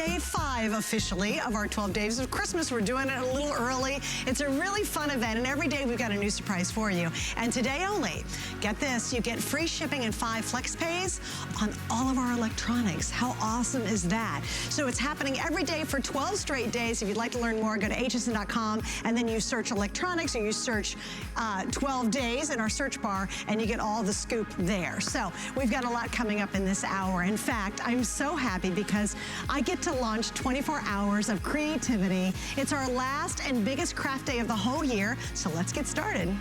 day 5 officially of our 12 days of Christmas. We're doing it a little early. It's a really fun event, and every day we've got a new surprise for you. And today only, get this, you get free shipping and 5 flex pays on all of our electronics. How awesome is that? So it's happening every day for 12 straight days. If you'd like to learn more, go to hsn.com, and then you search electronics, or you search 12 days in our search bar, and you get all the scoop there. So we've got a lot coming up in this hour. In fact, I'm so happy because I get to launch 24 hours of creativity. It's our last and biggest craft day of the whole year, so let's get started.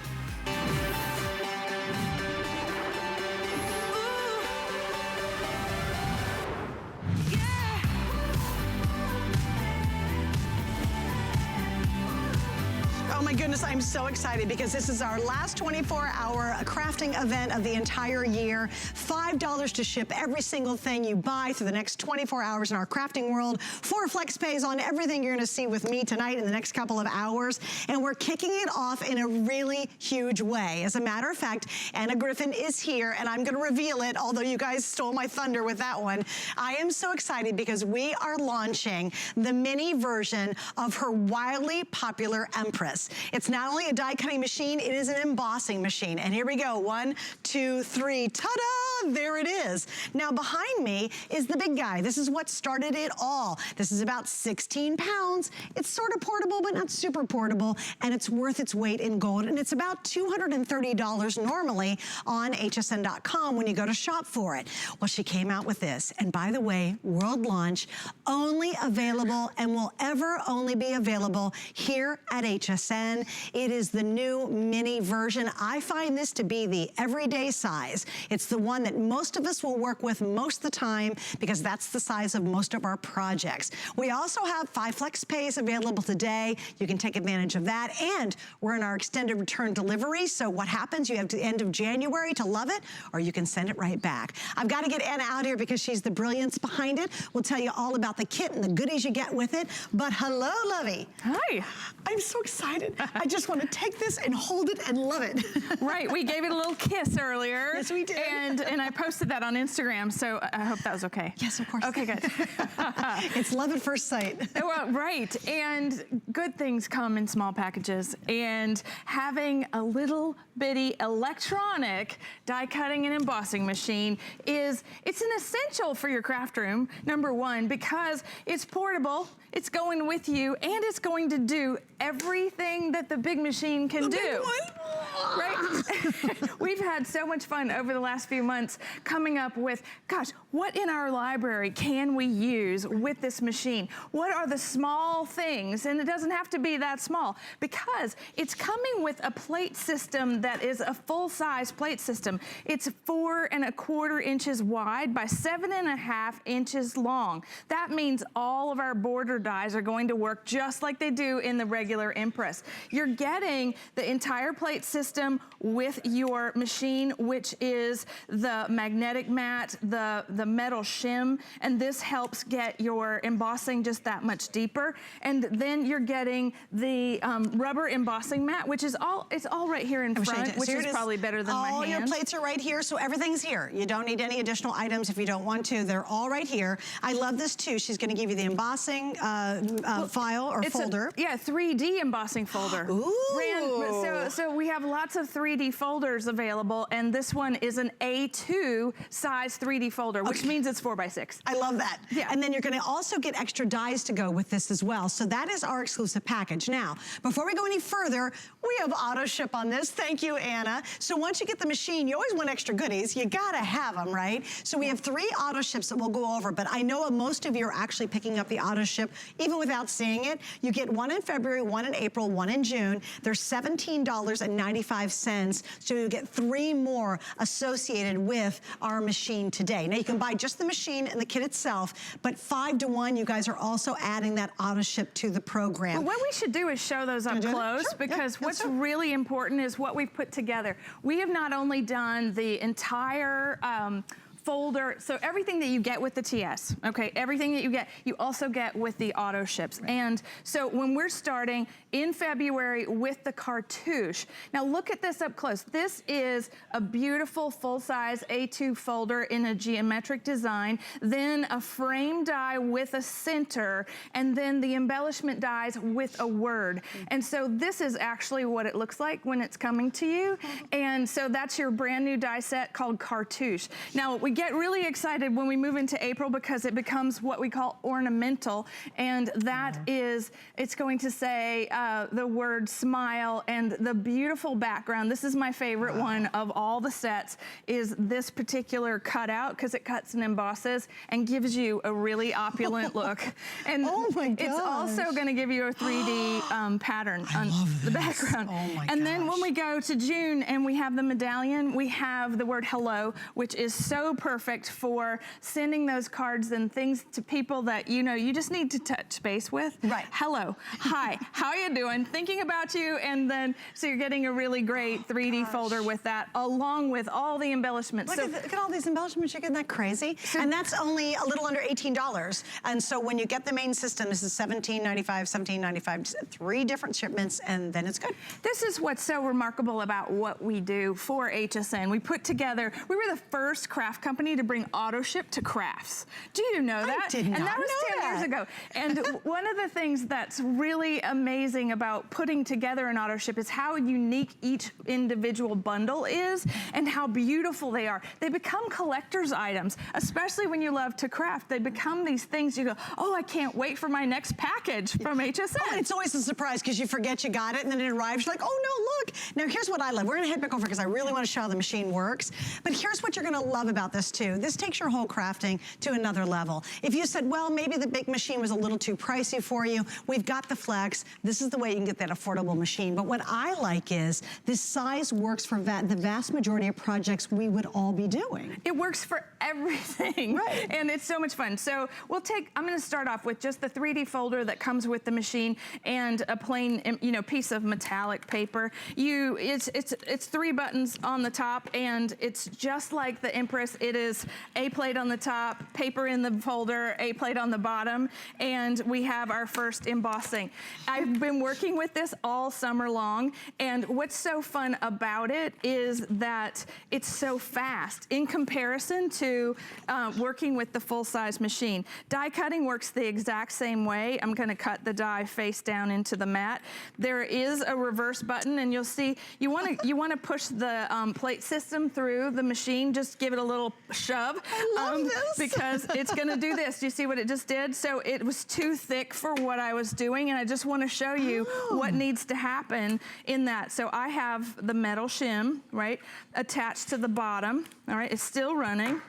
Oh my goodness, I'm so excited because this is our last 24-hour crafting event of the entire year. $5 to ship every single thing you buy through the next 24 hours in our crafting world. 4 flex pays on everything you're gonna see with me tonight in the next couple of hours. And we're kicking it off in a really huge way. As a matter of fact, Anna Griffin is here, and I'm gonna reveal it, although you guys stole my thunder with that one. I am so excited because we are launching the mini version of her wildly popular Empress. It's not only a die cutting machine, it is an embossing machine. And here we go, 1, 2, 3, ta-da, there it is. Now behind me is the big guy. This is what started it all. This is about 16 pounds. It's sort of portable, but not super portable, and it's worth its weight in gold. And it's about $230 normally on hsn.com when you go to shop for it. Well, she came out with this, and by the way, world launch, only available and will ever only be available here at HSN. It is the new mini version. I find this to be the everyday size. It's the one that most of us will work with most of the time because that's the size of most of our projects. We also have 5 flex pays available today. You can take advantage of that. And we're in our extended return delivery. So what happens? You have to the end of January to love it, or you can send it right back. I've got to get Anna out here because she's the brilliance behind it. We'll tell you all about the kit and the goodies you get with it. But hello, Lovey. Hi. I'm so excited. I just want to take this and hold it and love it. Right, we gave it a little kiss earlier. Yes, we did. And I posted that on Instagram, so I hope that was okay. Yes, of course. Okay, good. It's love at first sight. Well, right, and good things come in small packages, and having a little bitty electronic die cutting and embossing machine it's an essential for your craft room, number one, because it's portable, it's going with you, and it's going to do everything that the big machine can do. Right? We've had so much fun over the last few months coming up with, gosh, what in our library can we use with this machine? What are the small things? And it doesn't have to be that small, because it's coming with a plate system that is a full-size plate system. It's 4 1/4 inches wide by 7 1/2 inches long. That means all of our border dies are going to work just like they do in the regular Empress. You're getting the entire plate system with your machine, which is the magnetic mat, the metal shim, and this helps get your embossing just that much deeper. And then you're getting the rubber embossing mat, which is it's all right here in front, which is probably better than my hand. All your plates are right here, so everything's here. You don't need any additional items if you don't want to. They're all right here. I love this too. She's going to give you the embossing file or folder. Yeah, 3D embossing folder. Ooh. So we have lots of 3D folders available, and this one is an A2 size 3D folder, which means it's 4 by 6. I love that. Yeah. And then you're going to also get extra dies to go with this as well. So that is our exclusive package. Now, before we go any further, we have auto ship on this. Thank you, Anna. So once you get the machine, you always want extra goodies. You got to have them, right? So we have 3 auto ships that we'll go over, but I know most of you are actually picking up the auto ship even without seeing it. You get 1 in February, 1 in April, 1 in June. They're $17.95, so you get 3 more associated with our machine today. Now you can buy just the machine and the kit itself, but 5 to 1, you guys are also adding that auto ship to the program. Well, what we should do is show those up close, because what's really important is what we've put together. We have not only done the entire folder, so everything that you get with the TS, okay, everything that you get, you also get with the auto ships. Right. And so when we're starting in February with the cartouche, now look at this up close. This is a beautiful full-size A2 folder in a geometric design, then a frame die with a center, and then the embellishment dies with a word. And so this is actually what it looks like when it's coming to you. And so that's your brand new die set called cartouche. Now, we get really excited when we move into April because it becomes what we call ornamental, and that is, it's going to say the word smile and the beautiful background. This is my favorite one of all the sets, is this particular cutout, because it cuts and embosses and gives you a really opulent look. And it's also going to give you a 3D pattern on the background. And then when we go to June and we have the medallion, we have the word hello, which is so perfect for sending those cards and things to people that you just need to touch base with. Right. Hello, hi, how you doing? Thinking about you. And then so you're getting a really great 3D folder with that, along with all the embellishments. Look at all these embellishments. Isn't that crazy? And that's only a little under $18. And so when you get the main system, this is $17.95, $17.95, 3 different shipments, and then it's good. This is what's so remarkable about what we do for HSN. We put together, we were the first craft company to bring auto ship to crafts. Do you know that? I did not know that. And that was 10 years ago. And one of the things that's really amazing about putting together an auto ship is how unique each individual bundle is and how beautiful they are. They become collector's items, especially when you love to craft. They become these things you go, oh, I can't wait for my next package from HSN. Oh, it's always a surprise because you forget you got it and then it arrives, you're like, oh no, look. Now here's what I love. We're gonna head back over because I really want to show how the machine works. But here's what you're gonna love about this too. This takes your whole crafting to another level. If you said, well, maybe the big machine was a little too pricey for you, we've got the Flex. This is the way you can get that affordable machine. But what I like is this size works for the vast majority of projects we would all be doing. It works for everything. Right. And it's so much fun. So I'm gonna start off with just the 3D folder that comes with the machine and a plain, piece of metallic paper. It's 3 buttons on the top, and it's just like the Empress. It is a plate on the top, paper in the folder, a plate on the bottom, and we have our first embossing. I've been working with this all summer long, and what's so fun about it is that it's so fast in comparison to working with the full-size machine. Die cutting works the exact same way. I'm gonna cut the die face down into the mat. There is a reverse button, and you'll see you wanna push the plate system through the machine. Just give it a little shove. I love this. Because it's gonna do this. Do you see what it just did? So it was too thick for what I was doing, and I just wanna show you what needs to happen in that. So I have the metal shim, right, attached to the bottom, all right? It's still running.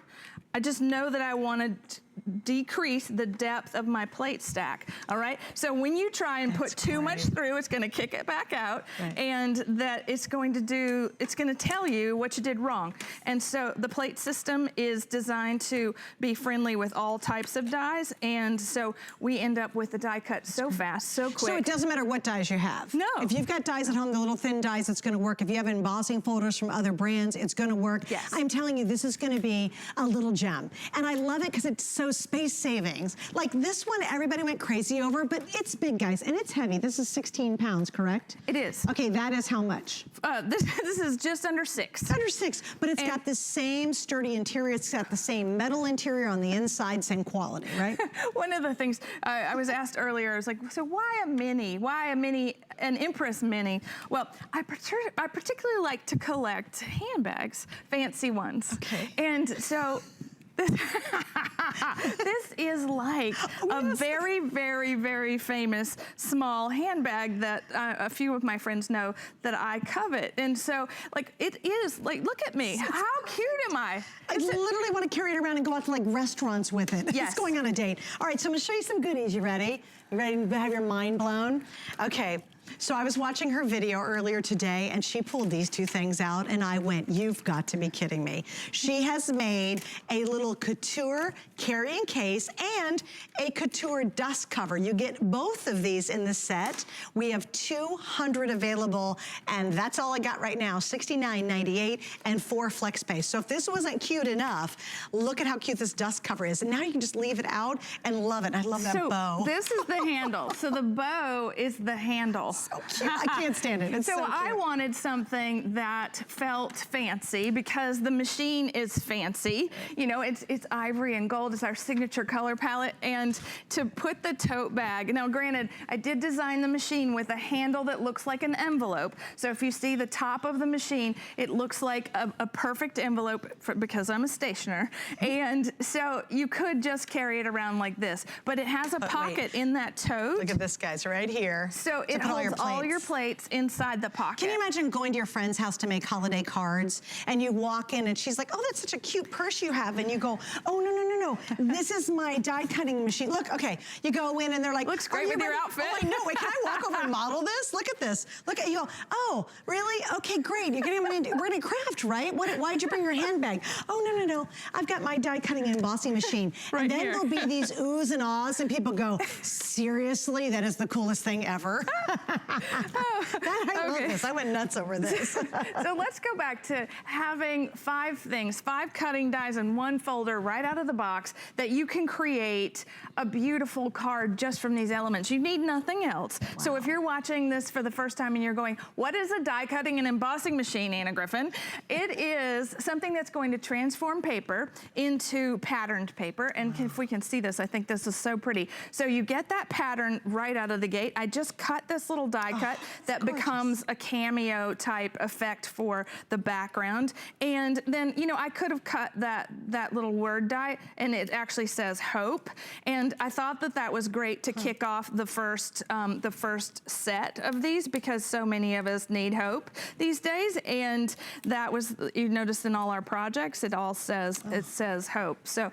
I just know that I want to decrease the depth of my plate stack, all right? So when you try and put too much through, it's gonna kick it back out, and that it's gonna tell you what you did wrong. And so the plate system is designed to be friendly with all types of dies, and so we end up with the die cut so fast, so quick. So it doesn't matter what dies you have. No. If you've got dies at home, the little thin dies, it's gonna work. If you have embossing folders from other brands, it's gonna work. Yes. I'm telling you, this is gonna be a little gem. And I love it because it's so space savings. Like this one, everybody went crazy over, but it's big, guys, and it's heavy. This is 16 pounds, correct? It is. Okay, that is how much? This is just under 6. It's under 6, but it's got the same sturdy interior. It's got the same metal interior on the inside, same quality, right? One of the things I was asked earlier, I was like, so why a mini? Why a mini, an Empress mini? Well, I particularly like to collect handbags, fancy ones. Okay. And so this is like a very, very, very famous small handbag that a few of my friends know that I covet. And so, like, it is, like, look at me. How cute am I? I literally want to carry it around and go out to, like, restaurants with it. Yes. It's going on a date. All right, so I'm going to show you some goodies. You ready? You ready to have your mind blown? Okay. So I was watching her video earlier today and she pulled these two things out and I went, you've got to be kidding me. She has made a little couture carrying case and a couture dust cover. You get both of these in the set. We have 200 available and that's all I got right now, $69.98 and 4 flex pay. So if this wasn't cute enough, look at how cute this dust cover is. And now you can just leave it out and love it. I love that bow. This is the handle. So the bow is the handle. So cute. I can't stand it. It's so cute. I wanted something that felt fancy because the machine is fancy. You know, it's ivory and gold. It's our signature color palette. And to put the tote bag, now granted, I did design the machine with a handle that looks like an envelope. So if you see the top of the machine, it looks like a perfect envelope because I'm a stationer. And so you could just carry it around like this, but it has a pocket in that tote. Look at this, guys, right here. So it holds all your plates inside the pocket. Can you imagine going to your friend's house to make holiday cards and you walk in and she's like, oh, that's such a cute purse you have. And you go, oh, no, no, no, no. This is my die cutting machine. Look, okay. You go in and they're like, looks great with your outfit. Oh, I know. Wait, can I walk over and model this? Look at this. Look at you go, oh, really? Okay, great. You're we're gonna craft, right? Why'd you bring your handbag? Oh, no, no, no. I've got my die cutting and embossing machine. Right and then here. there'll be these oohs and ahs and people go, seriously? That is the coolest thing ever. I love this. I went nuts over this. So let's go back to having 5 things, 5 cutting dies in one folder right out of the box that you can create a beautiful card just from these elements. You need nothing else. Wow. So if you're watching this for the first time and you're going, what is a die cutting and embossing machine, Anna Griffin? It is something that's going to transform paper into patterned paper. And if we can see this, I think this is so pretty. So you get that pattern right out of the gate. I just cut this little die cut that becomes a cameo type effect for the background. And then, you know, I could have cut that little word die and it actually says hope. And I thought that that was great to kick off the first set of these because so many of us need hope these days. And that was, you notice in all our projects, it all says, it says hope. So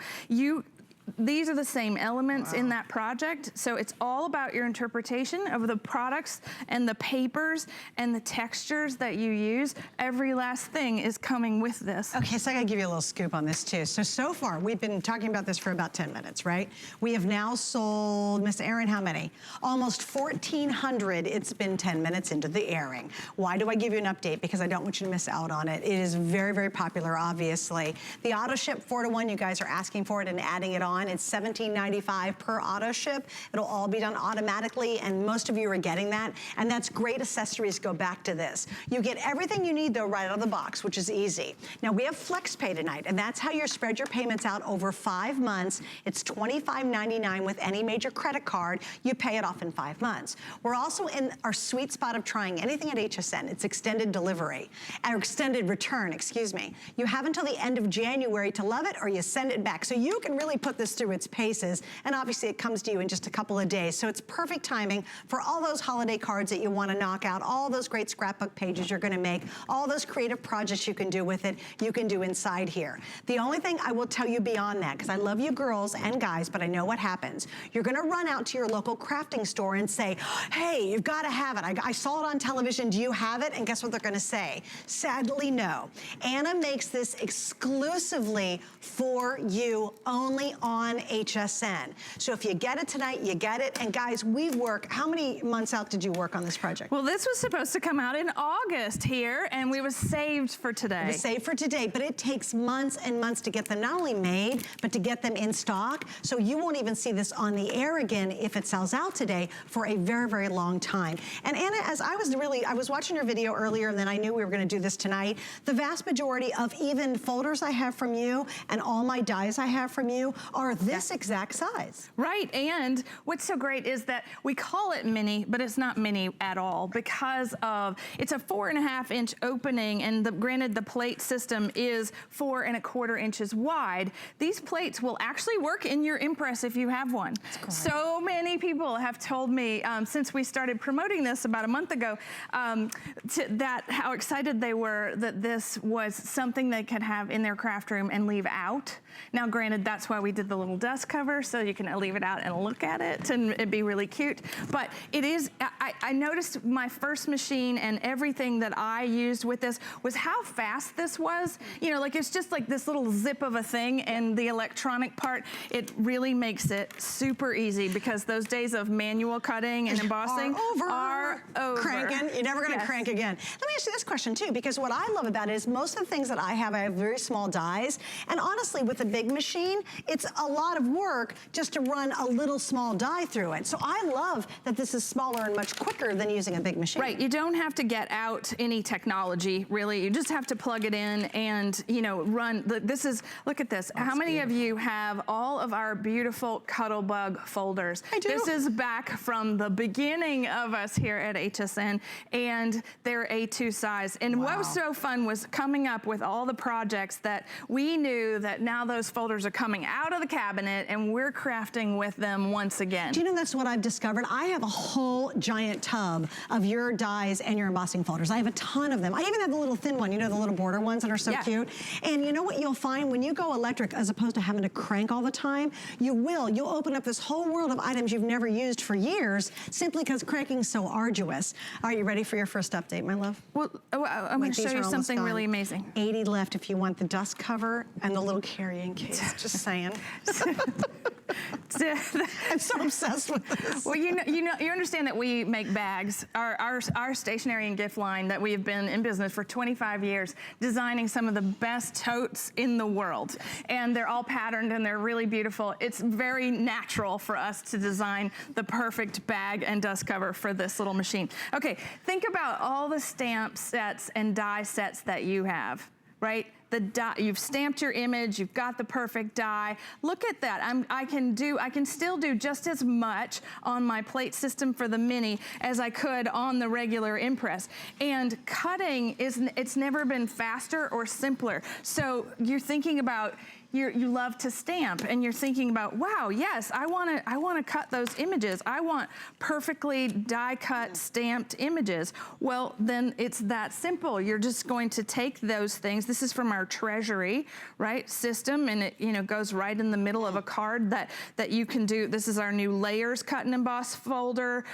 these are the same elements in that project. So it's all about your interpretation of the products and the papers and the textures that you use. Every last thing is coming with this. Okay, so I gotta give you a little scoop on this too. So far, we've been talking about this for about 10 minutes, right? We have now sold, Miss Erin, how many? Almost 1,400. It's been 10 minutes into the airing. Why do I give you an update? Because I don't want you to miss out on it. It is very, very popular, obviously. The auto ship 4 to 1, you guys are asking for it and adding it on. It's $17.95 per auto ship. It'll all be done automatically, and most of you are getting that. And that's great accessories go back to this. You get everything you need, though, right out of the box, which is easy. Now, we have Flex Pay tonight, and that's how you spread your payments out over 5 months. It's $25.99 with any major credit card. You pay it off in 5 months. We're also in our sweet spot of trying anything at HSN. It's extended delivery, or extended return, excuse me. You have until the end of January to love it, or you send it back. So you can really put this through its paces, and obviously it comes to you in just a couple of days. So it's perfect timing for all those holiday cards that you want to knock out, all those great scrapbook pages you're going to make, all those creative projects you can do with it, you can do inside here. The only thing I will tell you beyond that, because I love you girls and guys, but I know what happens. You're going to run out to your local crafting store and say, hey, you've got to have it. I saw it on television. Do you have it? And guess what they're going to say? Sadly, no. Anna makes this exclusively for you, only on HSN. So if you get it tonight, you get it. And guys, we work, how many months out did you work on this project? Well, this was supposed to come out in August here, and we was saved for today. It was saved for today, but it takes months and months to get them not only made, but to get them in stock. So you won't even see this on the air again if it sells out today for a very, very long time. And Anna, as I was watching your video earlier, and then I knew we were gonna do this tonight, the vast majority of even folders I have from you and all my dies I have from you are this exact size. Right, and what's so great is that we call it mini, but it's not mini at all because of, it's a 4.5 inch opening, and granted the plate system is 4 1/4 inches wide. These plates will actually work in your Empress if you have one. So many people have told me since we started promoting this about a month ago that how excited they were that this was something they could have in their craft room and leave out. Now granted, that's why we did the little dust cover so you can leave it out and look at it, and it'd be really cute. But it is, I noticed my first machine and everything that I used with this was how fast this was. You know, like it's just like this little zip of a thing, and the electronic part, it really makes it super easy, because those days of manual cutting and embossing are over. Cranking, you're never gonna crank again. Let me ask you this question too, because what I love about it is most of the things that I have very small dies, and honestly with a big machine, it's a lot of work just to run a little small die through it. So I love that this is smaller and much quicker than using a big machine. Right, you don't have to get out any technology, really. You just have to plug it in and, you know, run. This is, look at this. How many of you have all of our beautiful Cuttlebug folders? I do. This is back from the beginning of us here at HSN, and they're A2 size. And what was so fun was coming up with all the projects that we knew that now those folders are coming out of the cabinet and we're crafting with them once again. Do you know that's what I've discovered? I have a whole giant tub of your dies and your embossing folders. I have a ton of them. I even have the little thin one, you know, the little border ones that are so cute. And you know what you'll find when you go electric, as opposed to having to crank all the time, you'll open up this whole world of items you've never used for years, simply because cranking is so arduous. Are you ready for your first update, my love? Well, I'm going to show you something really amazing. 80 left if you want the dust cover and the little carrying case, just saying. I'm so obsessed with this. Well, you understand that we make bags. Our stationery and gift line that we have been in business for 25 years, designing some of the best totes in the world. And they're all patterned and they're really beautiful. It's very natural for us to design the perfect bag and dust cover for this little machine. Okay, think about all the stamp sets and die sets that you have, right? The die, you've stamped your image, you've got the perfect die. Look at that. I can still do just as much on my plate system for the Mini as I could on the regular Impress. And cutting it's never been faster or simpler. So you're thinking about, you love to stamp, and you're thinking about, wow, yes, I want to cut those images. I want perfectly die-cut stamped images. Well, then it's that simple. You're just going to take those things. This is from our Treasury, right, system, and it goes right in the middle of a card that you can do. This is our new layers cut and emboss folder,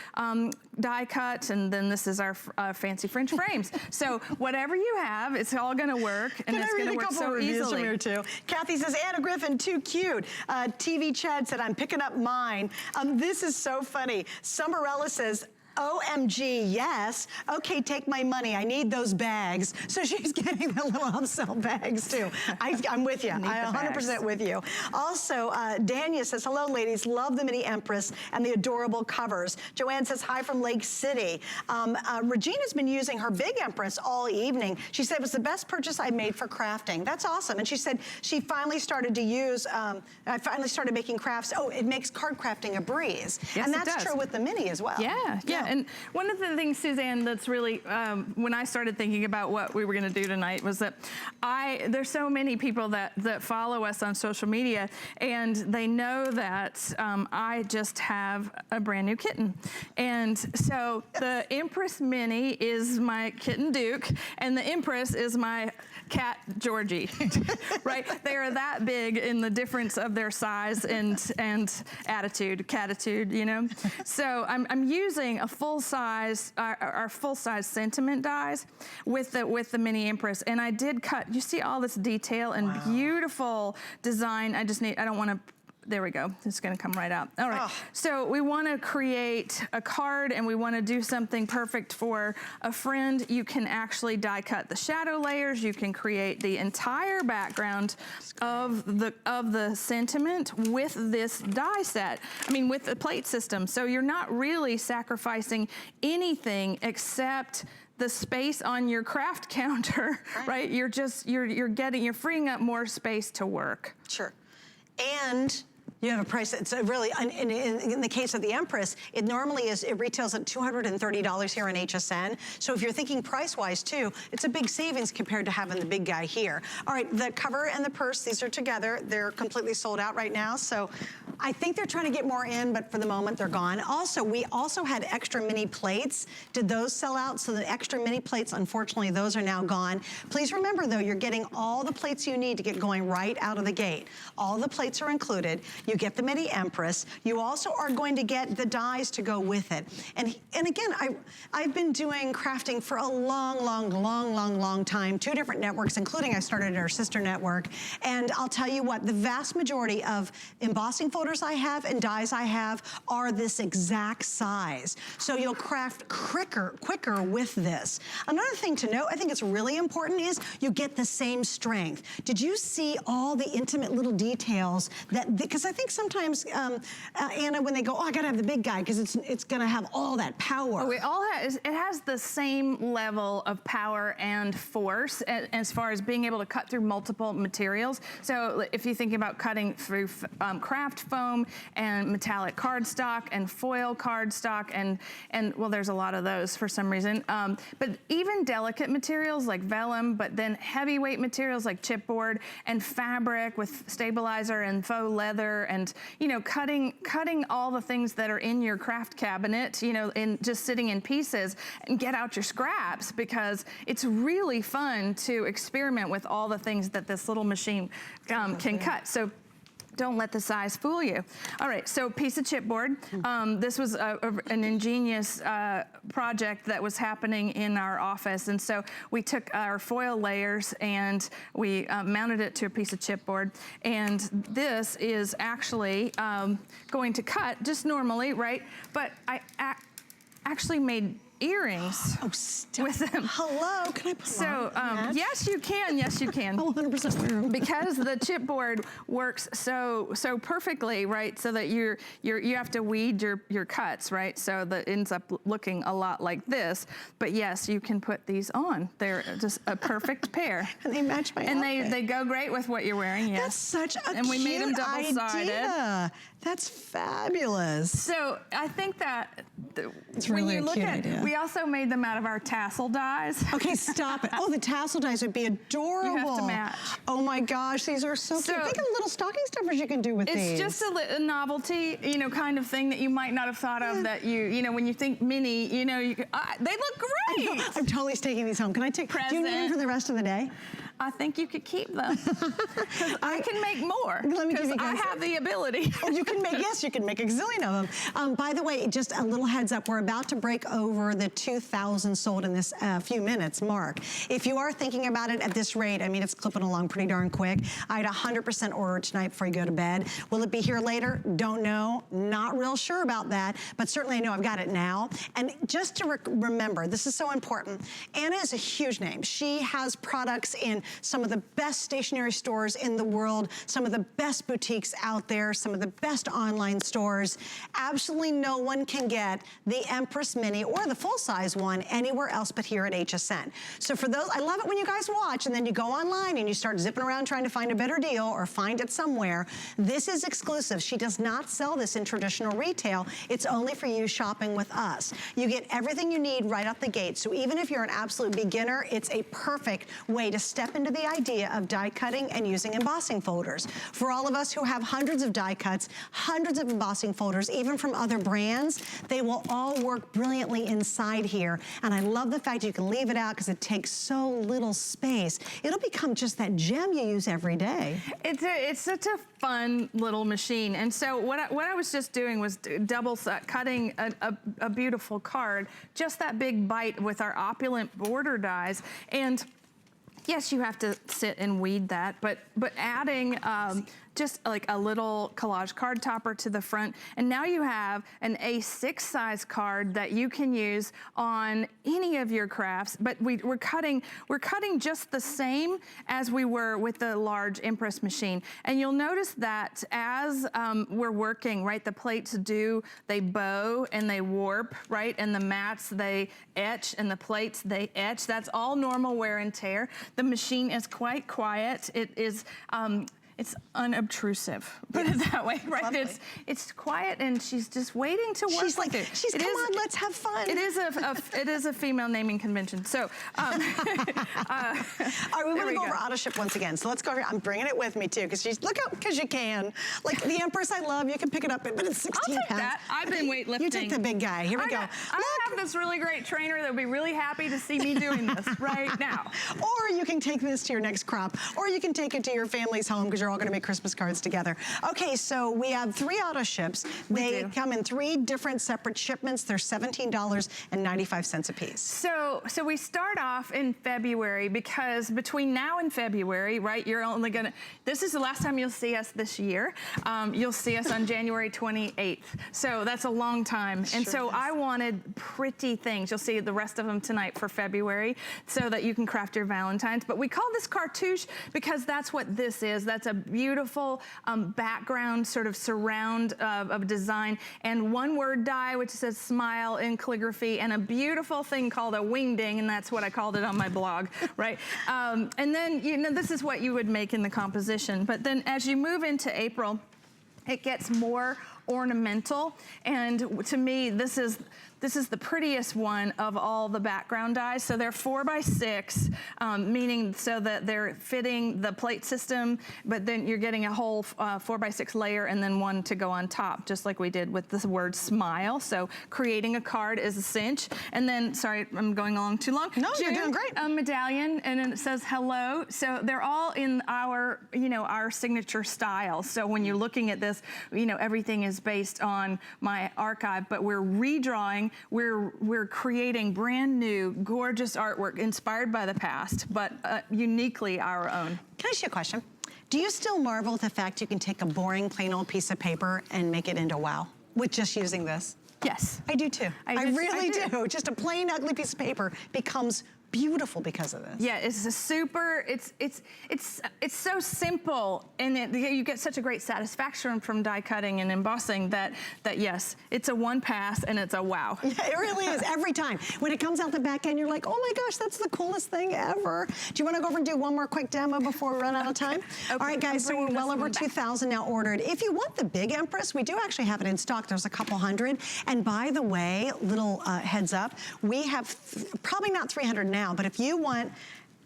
die cut, and then this is our fancy French frames. So whatever you have, it's all going to work, and it's going to work so easily. From here too? Kathy says, Anna Griffin, too cute. TV Chad said, I'm picking up mine. This is so funny. Summerella says, OMG, yes. Okay, take my money. I need those bags. So she's getting the little upsell bags too. I'm with you. I'm 100% with you. Also, Dania says, hello ladies, love the Mini Empress and the adorable covers. Joanne says, hi from Lake City. Regina's been using her big Empress all evening. She said it was the best purchase I made for crafting. That's awesome. And she said she finally started to use, I finally started making crafts. Oh, it makes card crafting a breeze. Yes, and that's true with the Mini as well. Yeah. And one of the things, Suzanne, that's really, when I started thinking about what we were going to do tonight was that there's so many people that follow us on social media, and they know that I just have a brand new kitten. And so the Empress Mini is my kitten Duke, and the Empress is my cat Georgie, right? They are that big in the difference of their size and catitude, you know? So I'm using a full-size, our full-size sentiment dies with the Mini Empress, and I did cut, you see all this detail and beautiful design. I don't want to, there we go. It's going to come right out. All right. So we want to create a card, and we want to do something perfect for a friend. You can actually die cut the shadow layers. You can create the entire background of the sentiment with this die set. I mean, with the plate system. So you're not really sacrificing anything except the space on your craft counter, right? You're freeing up more space to work. Sure. And You have a price that's really, in the case of the Empress, it normally is, it retails at $230 here in HSN. So if you're thinking price-wise too, it's a big savings compared to having the big guy here. All right, the cover and the purse, these are together. They're completely sold out right now. So I think they're trying to get more in, but for the moment they're gone. Also, we also had extra mini plates. Did those sell out? So the extra mini plates, unfortunately, those are now gone. Please remember though, you're getting all the plates you need to get going right out of the gate. All the plates are included. You get the mini Empress. You also are going to get the dies to go with it. And again, I've been doing crafting for a long time. 2 different networks, including I started at our sister network. And I'll tell you what, the vast majority of embossing folders I have and dies I have are this exact size. So you'll craft quicker with this. Another thing to note, I think it's really important, is you get the same strength. Did you see all the intimate little details that, because I think sometimes, Anna, when they go, oh, I gotta have the big guy because it's gonna have all that power. Oh, it has the same level of power and force as far as being able to cut through multiple materials. So if you think about cutting through craft foam and metallic cardstock and foil cardstock and well, there's a lot of those for some reason. But even delicate materials like vellum, but then heavyweight materials like chipboard and fabric with stabilizer and faux leather, and cutting all the things that are in your craft cabinet, in just sitting in pieces, and get out your scraps, because it's really fun to experiment with all the things that this little machine can cut. So don't let the size fool you. All right, so piece of chipboard. This was an ingenious project that was happening in our office. And so we took our foil layers and we mounted it to a piece of chipboard. And this is actually going to cut just normally, right? But I actually made earrings with them. Hello, can I put So, yes, you can. Yes, you can. I'll 100% wear them. Because the chipboard works so perfectly, right? So that you have to weed your cuts, right? So that ends up looking a lot like this. But yes, you can put these on. They're just a perfect pair. And they match my outfit. They go great with what you're wearing. Yes. That's such a and we made them double-sided. idea. That's fabulous. So I think that it's when really you look at, idea. we also made them out of our tassel dies. Okay, stop it. Oh, the tassel dies would be adorable. You have to match. Oh my gosh, these are so cute. Think of the little stocking stuffers you can do with these. It's just a novelty, kind of thing that you might not have thought of, that when you think mini, they look great. I'm totally taking these home. Can I take, do you need them for the rest of the day? I think you could keep them. I can make more. Let me give you guys. I have the ability. Oh, you can make, yes, you can make a gazillion of them. By the way, just a little heads up, we're about to break over the 2,000 sold in this few minutes mark. If you are thinking about it at this rate, I mean, it's clipping along pretty darn quick. I'd 100% order tonight before you go to bed. Will it be here later? Don't know. Not real sure about that, but certainly I know I've got it now. And just to remember, this is so important. Anna is a huge name. She has products in some of the best stationery stores in the world, some of the best boutiques out there, some of the best online stores. Absolutely no one can get the Empress Mini or the full-size one anywhere else but here at HSN. So for those, I love it when you guys watch and then you go online and you start zipping around trying to find a better deal or find it somewhere. This is exclusive. She does not sell this in traditional retail. It's only for you shopping with us. You get everything you need right out the gate. So even if you're an absolute beginner, it's a perfect way to step into the idea of die cutting and using embossing folders. For all of us who have hundreds of die cuts, hundreds of embossing folders, even from other brands, they will all work brilliantly inside here. And I love the fact you can leave it out because it takes so little space. It'll become just that gem you use every day. It's such a fun little machine. And so what I was just doing was cutting a beautiful card, just that big bite with our opulent border dies. And yes, you have to sit and weed that, but adding just like a little collage card topper to the front, and now you have an A6 size card that you can use on any of your crafts. But we're cutting just the same as we were with the large Empress machine. And you'll notice that as we're working, right, the plates they bow and they warp, right, and the mats they etch and the plates they etch. That's all normal wear and tear. The machine is quite quiet. It is it's unobtrusive, put it that way, right? Lovely. It's quiet, and she's just waiting to work She's like, with it. come on, let's have fun. It is a female naming convention. So, all right, we want to go over auto ship once again. So let's go over. I'm bringing it with me too, because she's look out, because you can. Like the Empress, I love. You can pick it up, but it's 16 I'll take pounds. that. I've been weightlifting. You take the big guy. Here we go. I have this really great trainer that would be really happy to see me doing this right now. Or you can take this to your next crop, or you can take it to your family's home, because you're all going to make Christmas cards together. Okay, so we have 3 auto ships. They come in 3 different separate shipments. They're $17.95 a piece. So we start off in February, because between now and February, right, you're only gonna, this is the last time you'll see us this year. You'll see us on January 28th. So that's a long time. And so I wanted pretty things. You'll see the rest of them tonight for February, so that you can craft your Valentines. But we call this cartouche because that's what this is. That's a beautiful background, sort of surround of design, and one-word die, which says smile in calligraphy, and a beautiful thing called a wingding, and that's what I called it on my blog, right? And then, you know, this is what you would make in the composition. But then as you move into April, it gets more ornamental, and to me, this is the prettiest one of all the background dies. So they're 4x6, meaning so that they're fitting the plate system, but then you're getting a whole 4x6 layer and then one to go on top, just like we did with the word smile. So creating a card is a cinch. And then, sorry, I'm going along too long. No, you're doing great. A medallion, and then it says hello. So they're all in our, you know, our signature style. So when you're looking at this, you know, everything is based on my archive, but we're redrawing. We're creating brand new, gorgeous artwork inspired by the past, but uniquely our own. Can I ask you a question? Do you still marvel at the fact you can take a boring, plain old piece of paper and make it into wow with just using this? Yes. I do too. I really do. Just a plain, ugly piece of paper becomes beautiful because of this. Yeah, it's a super, it's so simple, and you get such a great satisfaction from die cutting and embossing that yes, it's a one pass and it's a wow. Yeah, it really is every time. When it comes out the back end, you're like, oh my gosh, that's the coolest thing ever. Do you want to go over and do one more quick demo before we run out of time? Okay. All right, guys, so we're well over 2,000 now ordered. If you want the big Empress, we do actually have it in stock. There's a couple hundred. And by the way, little heads up, we have probably not 300 now, but if you want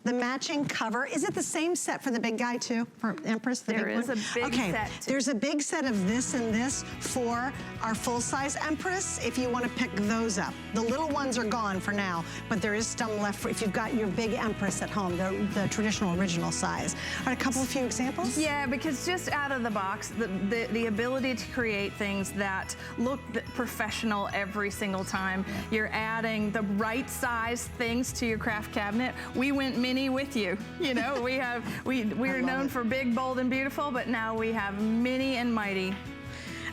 the matching cover, is it the same set for the big guy too, for Empress? There is a big set too. There's a big set of this and this for our full-size Empress, if you want to pick those up. The little ones are gone for now, but there is some left for if you've got your big Empress at home, the traditional original size. All right, a few examples? Yeah, because just out of the box, the ability to create things that look professional every single time. You're adding the right size things to your craft cabinet. We went mini with you. You know, we're known for big, bold, and beautiful, but now we have mini and mighty.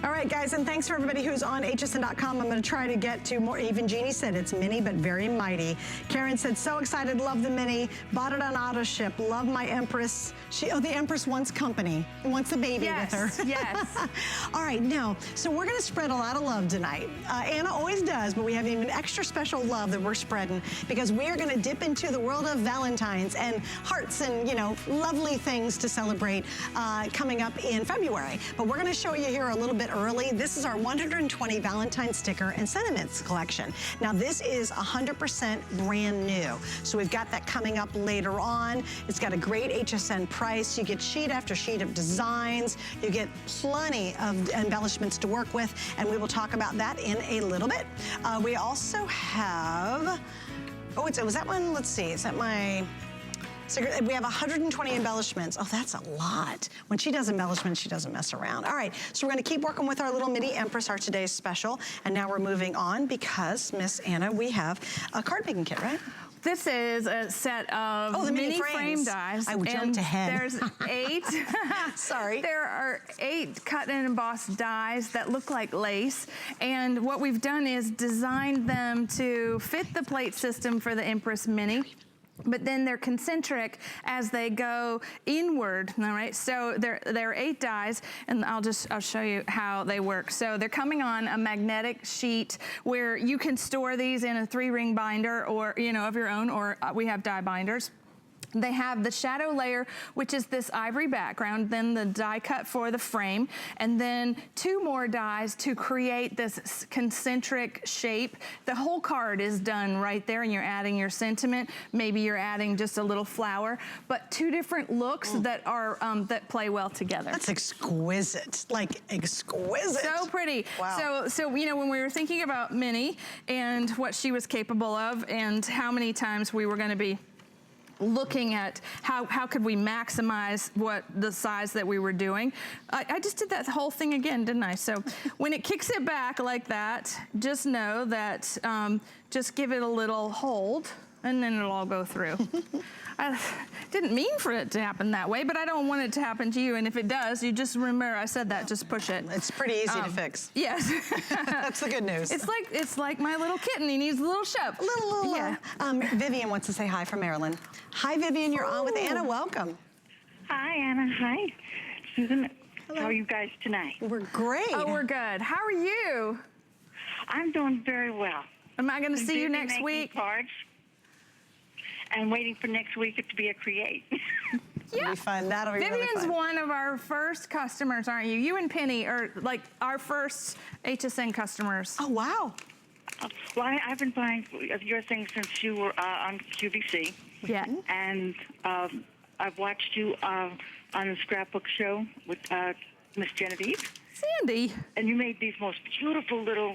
All right, guys, and thanks for everybody who's on hsn.com. I'm going to try to get to more. Even Jeannie said it's mini, but very mighty. Karen said, so excited, love the mini. Bought it on auto ship. Love my Empress. The Empress wants company. Wants a baby with her. Yes. All right, now, so we're going to spread a lot of love tonight. Anna always does, but we have even extra special love that we're spreading because we are going to dip into the world of Valentines and hearts and, you know, lovely things to celebrate coming up in February. But we're going to show you here a little bit early. This is our 120 Valentine sticker and sentiments collection. Now this is 100% brand new. So we've got that coming up later on. It's got a great HSN price. You get sheet after sheet of designs. You get plenty of embellishments to work with, and we will talk about that in a little bit. We also have, was that one? Let's see, is that my... So we have 120 embellishments. Oh, that's a lot. When she does embellishments, she doesn't mess around. All right, so we're gonna keep working with our little mini Empress, our today's special. And now we're moving on because, Miss Anna, we have a card making kit, right? This is a set of mini frame dies. I jumped ahead. There's 8. Sorry. There are 8 cut and embossed dies that look like lace. And what we've done is designed them to fit the plate system for the Empress Mini. But then they're concentric as they go inward, all right? So there are 8 dies, and I'll show you how they work. So they're coming on a magnetic sheet where you can store these in a 3-ring binder or, you know, of your own, or we have die binders. They have the shadow layer, which is this ivory background, then the die cut for the frame, and then 2 more dies to create this concentric shape. The whole card is done right there, and you're adding your sentiment. Maybe you're adding just a little flower, but 2 different looks that are that play well together. That's exquisite, like exquisite. So pretty. Wow. So you know, when we were thinking about Minnie and what she was capable of, and how many times we were going to be looking at how could we maximize what the size that we were doing. I just did that whole thing again, didn't I? So when it kicks it back like that, just know that, just give it a little hold and then it'll all go through. I didn't mean for it to happen that way, but I don't want it to happen to you. And if it does, you just remember I said that, just push it. It's pretty easy to fix. Yes. That's the good news. It's like my little kitten. He needs a little shove. Little. Yeah. Vivian wants to say hi from Maryland. Hi, Vivian. You're on with Anna. Welcome. Hi, Anna. Hi, Susan. Hello. How are you guys tonight? We're great. Oh, we're good. How are you? I'm doing very well. Am I going to I'm see you busy next making week? Cards and waiting for next week to be a create. It'll be fun. That'll be Vivian's really fun. one of our first customers, aren't you? You and Penny are like our first HSN customers. Oh, wow. Well, I've been buying your things since you were on QVC. Yeah. And I've watched you on the scrapbook show with Miss Genevieve. Sandy. And you made these most beautiful little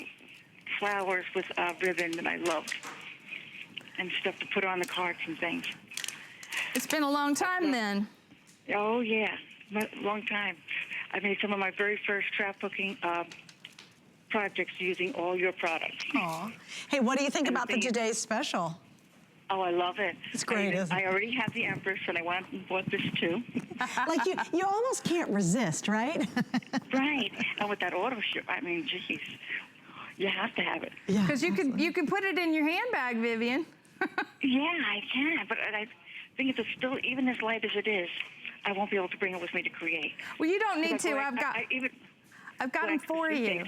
flowers with ribbon that I loved. And stuff to put on the cards and things. It's been a long time then. Oh, yeah. Long time. I made some of my very first scrapbooking projects using all your products. Aw. Hey, what do you think about the today's special? Oh, I love it. It's great, isn't it? I already have the Empress, and I went and bought this, too. Like, you almost can't resist, right? Right. And with that auto ship, I mean, geez, you have to have it. Yeah. Because you could put it in your handbag, Vivian. Yeah, I can, but I think it's still, even as light as it is, I won't be able to bring it with me to create. Well, you don't need to. I've got them for you.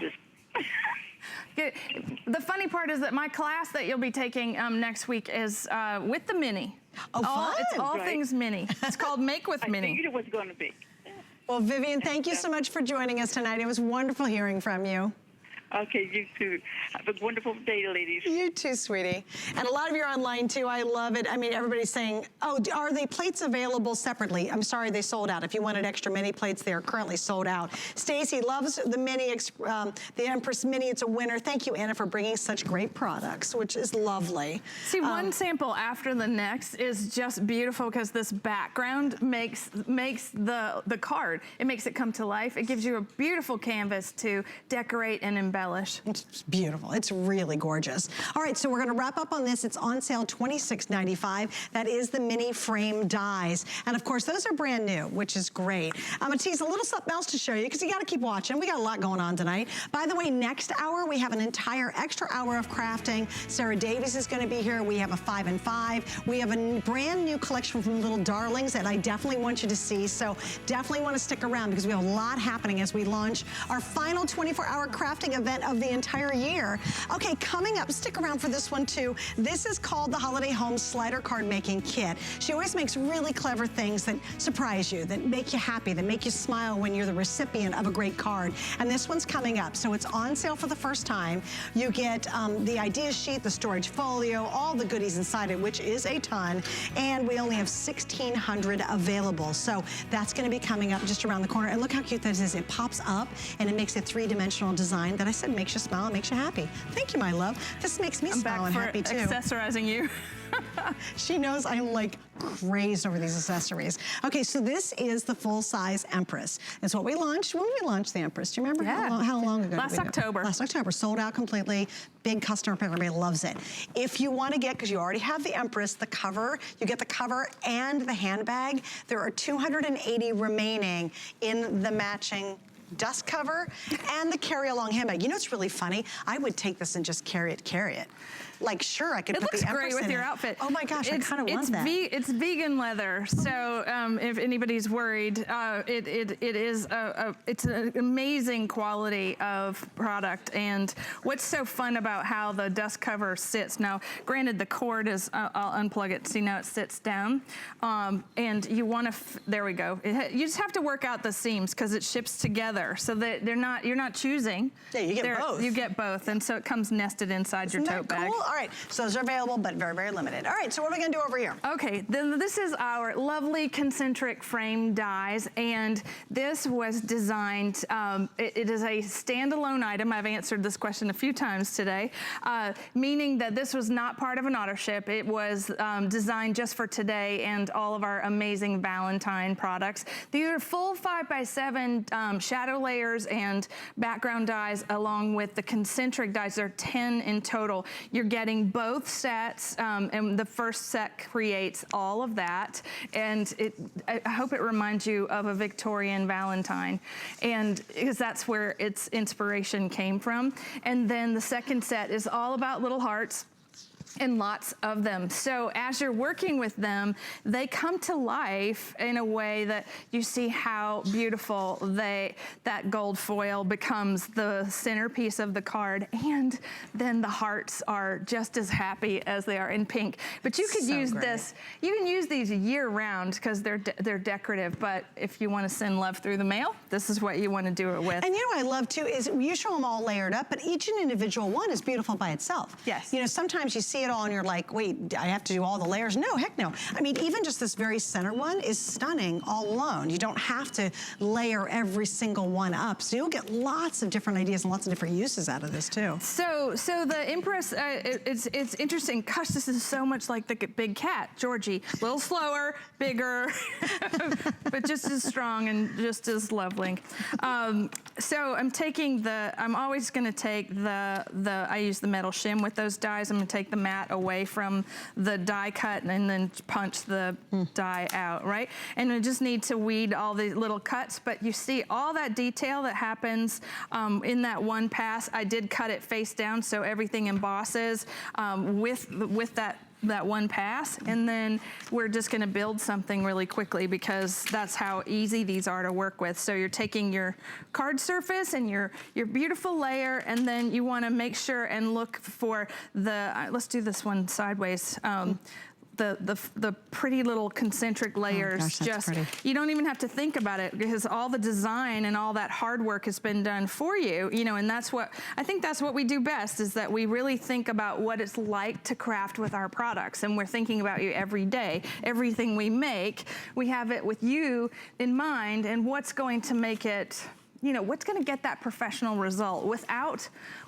The funny part is that my class that you'll be taking next week is with the Mini. Oh, fun. It's all Right. things Mini. It's called Make with I Mini. figured it was going to be. Well, Vivian, thank you so much for joining us tonight. It was wonderful hearing from you. Okay, you too. Have a wonderful day, ladies. You too, sweetie. And a lot of you are online too. I love it. I mean, everybody's saying, oh, are the plates available separately? I'm sorry, they sold out. If you wanted extra mini plates, they are currently sold out. Stacy loves the mini, the Empress Mini. It's a winner. Thank you, Anna, for bringing such great products, which is lovely. See, one sample after the next is just beautiful because this background makes the card. It makes it come to life. It gives you a beautiful canvas to decorate and embellish. It's beautiful. It's really gorgeous. All right, so we're going to wrap up on this. It's on sale $26.95. That is the mini frame dies. And of course, those are brand new, which is great. I'm going to tease a little something else to show you because you got to keep watching. We got a lot going on tonight. By the way, next hour, we have an entire extra hour of crafting. Sarah Davies is going to be here. We have a 5 and 5. We have a brand new collection from Little Darlings that I definitely want you to see. So definitely want to stick around because we have a lot happening as we launch our final 24-hour crafting event of the entire year. Okay, coming up, stick around for this one too. This is called the Holiday Home Slider Card Making Kit. She always makes really clever things that surprise you, that make you happy, that make you smile when you're the recipient of a great card. And this one's coming up, so it's on sale for the first time. You get the idea sheet, the storage folio, all the goodies inside it, which is a ton, and we only have 1,600 available. So that's gonna be coming up just around the corner. And look how cute that is. It pops up and it makes a three-dimensional design that I said makes you smile and makes you happy. Thank you, my love. This makes me smile and happy too. Accessorizing you. She knows I'm like crazed over these accessories. Okay, so this is the full-size Empress. It's what we launched when we launched the Empress. Do you remember how long ago? Last October. Last October. Sold out completely. Big customer pick. Everybody loves it. If you want to get, because you already have the Empress, the cover, you get the cover and the handbag. There are 280 remaining in the matching dust cover, and the carry-along handbag. You know, it's really funny. I would take this and just carry it. Like, sure, I could put the Empress in it. It looks great with your outfit. Oh my gosh, I kind of want that. It's vegan leather, so if anybody's worried, it's an amazing quality of product. And what's so fun about how the dust cover sits, now granted the cord is, I'll unplug it, see now it sits down, and you want to, there we go. You just have to work out the seams because it ships together so that you're not choosing. Yeah, you get both. You get both, and so it comes nested inside your tote bag. Cool? All right, so those are available, but very, very limited. All right, so what are we gonna do over here? Okay, then this is our lovely concentric frame dies, and this was designed, it is a standalone item. I've answered this question a few times today, meaning that this was not part of an auto ship. It was designed just for today and all of our amazing Valentine products. These are full 5x7 shadow layers and background dies along with the concentric dies. There are 10 in total. You're getting both sets, and the first set creates all of that. And I hope it reminds you of a Victorian Valentine, and because that's where its inspiration came from. And then the second set is all about little hearts, and lots of them. So as you're working with them, they come to life in a way that you see how beautiful that gold foil becomes the centerpiece of the card, and then the hearts are just as happy as they are in pink. But you could use this, you can use these year round because they're decorative, but if you want to send love through the mail, this is what you want to do it with. And you know what I love too is you show them all layered up, but each individual one is beautiful by itself. Yes. You know, sometimes you see it all and you're like, wait, I have to do all the layers? No, heck no. I mean, even just this very center one is stunning all alone. You don't have to layer every single one up. So you'll get lots of different ideas and lots of different uses out of this too. So the Empress, it's interesting. Gosh, this is so much like the big cat, Georgie. A little slower, bigger, but just as strong and just as lovely. So I'm always gonna take I use the metal shim with those dies. I'm gonna take the mat away from the die cut and then punch the die out, right? And we just need to weed all the little cuts, but you see all that detail that happens in that one pass. I did cut it face down so everything embosses with that one pass, and then we're just gonna build something really quickly because that's how easy these are to work with. So you're taking your card surface and your beautiful layer, and then you wanna make sure and look for let's do this one sideways. The pretty little concentric layers. Oh gosh, that's pretty. You don't even have to think about it because all the design and all that hard work has been done for you, and I think that's what we do best, is that we really think about what it's like to craft with our products, and we're thinking about you every day. Everything we make, we have it with you in mind, and what's going to make it, what's gonna get that professional result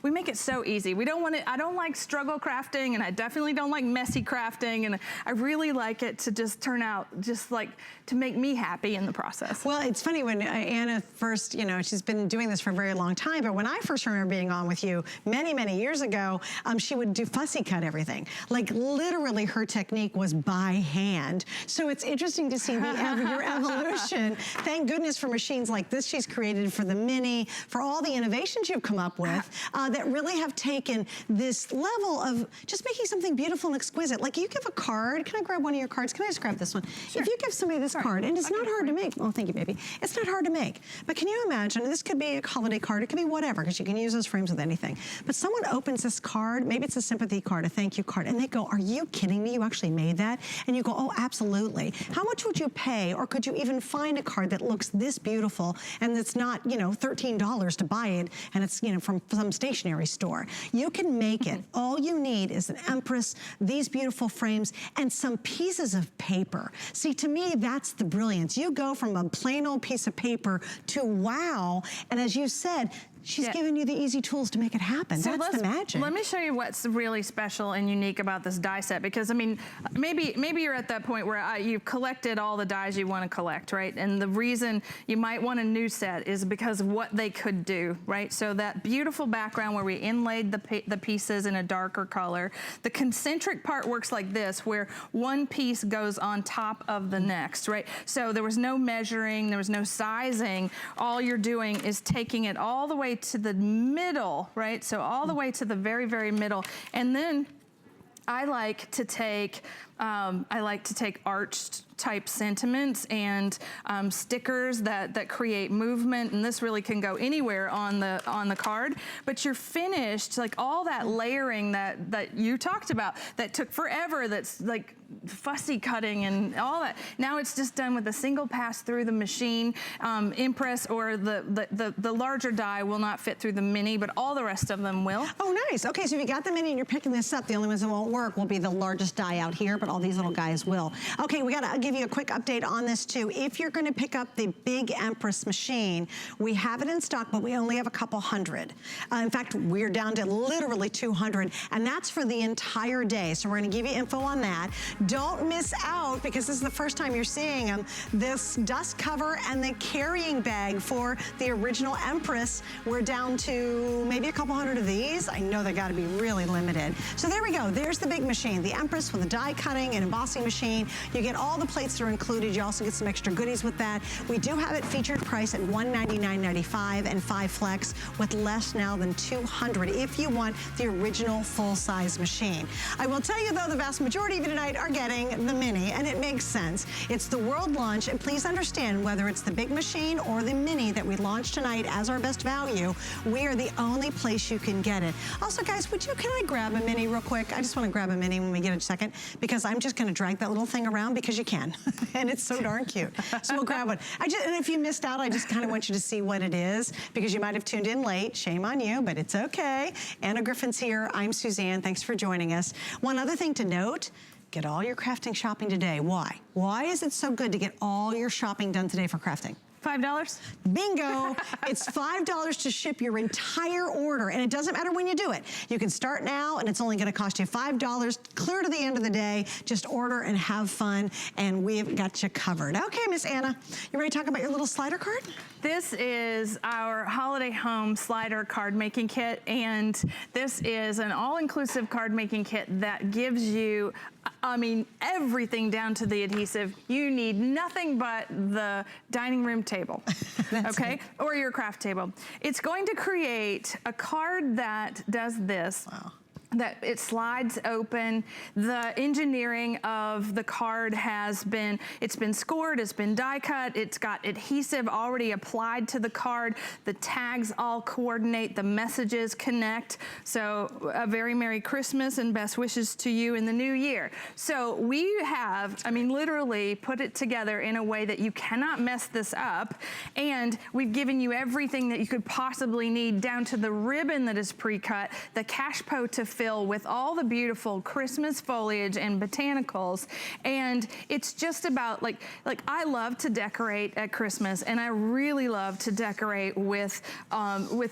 we make it so easy. I don't like struggle crafting, and I definitely don't like messy crafting, and I really like it to just turn out just like to make me happy in the process. Well, it's funny when Anna first, she's been doing this for a very long time, but when I first remember being on with you many, many years ago, she would do fussy cut everything. Like literally her technique was by hand. So it's interesting to see your evolution. Thank goodness for machines like this she's created, for the Mini, for all the innovations you've come up with that really have taken this level of just making something beautiful and exquisite. Like you give a card, can I grab one of your cards? Can I just grab this one? Sure. If you give somebody this card, and it's not hard to make. Oh, thank you, baby. It's not hard to make. But can you imagine, this could be a holiday card, it could be whatever, because you can use those frames with anything. But someone opens this card, maybe it's a sympathy card, a thank you card, and they go, are you kidding me? You actually made that? And you go, oh, absolutely. How much would you pay, or could you even find a card that looks this beautiful and it's not, $13 to buy it, and it's, from some stationery store? You can make it. All you need is an Empress, these beautiful frames, and some pieces of paper. See, to me, that's the brilliance. You go from a plain old piece of paper to wow, and as you said, She's giving you the easy tools to make it happen. So that's the magic. Let me show you what's really special and unique about this die set, because I mean, maybe you're at that point where you've collected all the dies you want to collect, right? And the reason you might want a new set is because of what they could do, right? So that beautiful background where we inlaid the pieces in a darker color. The concentric part works like this, where one piece goes on top of the next, right? So there was no measuring, there was no sizing. All you're doing is taking it all the way to the middle, right? So all the way to the very, very middle. And then I like to take arched type sentiments and stickers that create movement, and this really can go anywhere on the card. But you're finished, like all that layering that you talked about that took forever, that's like fussy cutting and all that. Now it's just done with a single pass through the machine. Empress or the larger die will not fit through the mini, but all the rest of them will. Oh, nice. Okay, so if you got the mini and you're picking this up, the only ones that won't work will be the largest die out here, but all these little guys will. Okay, we gotta give you a quick update on this too. If you're gonna pick up the big Empress machine, we have it in stock, but we only have a couple hundred. In fact, we're down to literally 200, and that's for the entire day. So we're gonna give you info on that. Don't miss out, because this is the first time you're seeing them, this dust cover and the carrying bag for the original Empress. We're down to maybe a couple hundred of these. I know they gotta be really limited. So there we go, there's the big machine, the Empress with the die cutting and embossing machine. You get all the plates that are included. You also get some extra goodies with that. We do have it featured price at $199.95 and 5 flex, with less now than 200 if you want the original full-size machine. I will tell you though, the vast majority of you tonight are getting the mini, and it makes sense. It's the world launch, and please understand, whether it's the big machine or the mini that we launched tonight as our best value, we are the only place you can get it. Also guys, can I grab a mini real quick? I just want to grab a mini when we get a second, because I'm just going to drag that little thing around because you can. And it's so darn cute. So we'll grab one. And if you missed out, I just kind of want you to see what it is, because you might have tuned in late. Shame on you, but it's okay. Anna Griffin's here. I'm Suzanne. Thanks for joining us. One other thing to note, get all your crafting shopping today. Why? Why is it so good to get all your shopping done today for crafting? $5? Bingo. It's $5 to ship your entire order, and it doesn't matter when you do it. You can start now, and it's only going to cost you $5 clear to the end of the day. Just order and have fun, and we've got you covered. Okay, Miss Anna, you ready to talk about your little slider card? This is our holiday home slider card making kit, and this is an all-inclusive card making kit that gives you, I mean, everything down to the adhesive. You need nothing but the dining room table, okay? Or your craft table. It's going to create a card that does this. Wow. That it slides open. The engineering of the card it's been scored, it's been die cut, it's got adhesive already applied to the card. The tags all coordinate, the messages connect. So a very Merry Christmas and best wishes to you in the new year. So we have, I mean, literally put it together in a way that you cannot mess this up. And we've given you everything that you could possibly need, down to the ribbon that is pre-cut, the cash po to fill with all the beautiful Christmas foliage and botanicals. And it's just about, like I love to decorate at Christmas, and I really love to decorate with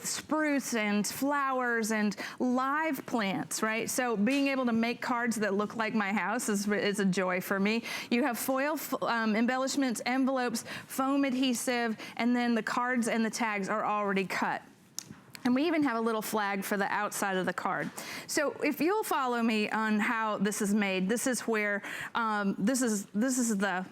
spruce and flowers and live plants, right? So being able to make cards that look like my house is a joy for me. You have foil embellishments, envelopes, foam adhesive, and then the cards and the tags are already cut. And we even have a little flag for the outside of the card. So if you'll follow me on how this is made, this is where, this is the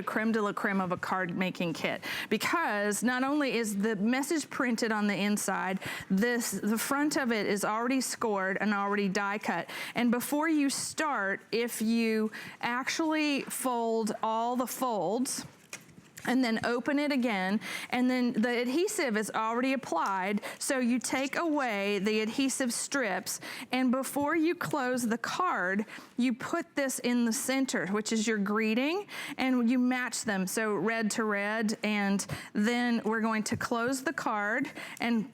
creme de la creme of a card making kit, because not only is the message printed on the inside, the front of it is already scored and already die cut. And before you start, if you actually fold all the folds, and then open it again, and then the adhesive is already applied, so you take away the adhesive strips, and before you close the card, you put this in the center, which is your greeting, and you match them, so red to red, and then we're going to close the card and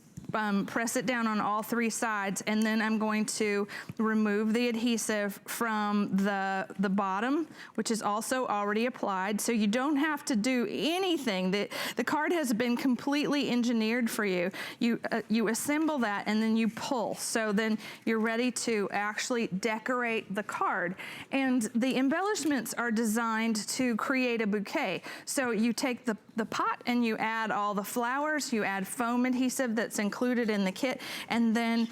press it down on all 3 sides, and then I'm going to remove the adhesive from the bottom, which is also already applied. So you don't have to do anything. The card has been completely engineered for you. You assemble that and then you pull. So then you're ready to actually decorate the card. And the embellishments are designed to create a bouquet. So you take the pot and you add all the flowers, you add foam adhesive that's included in the kit, and then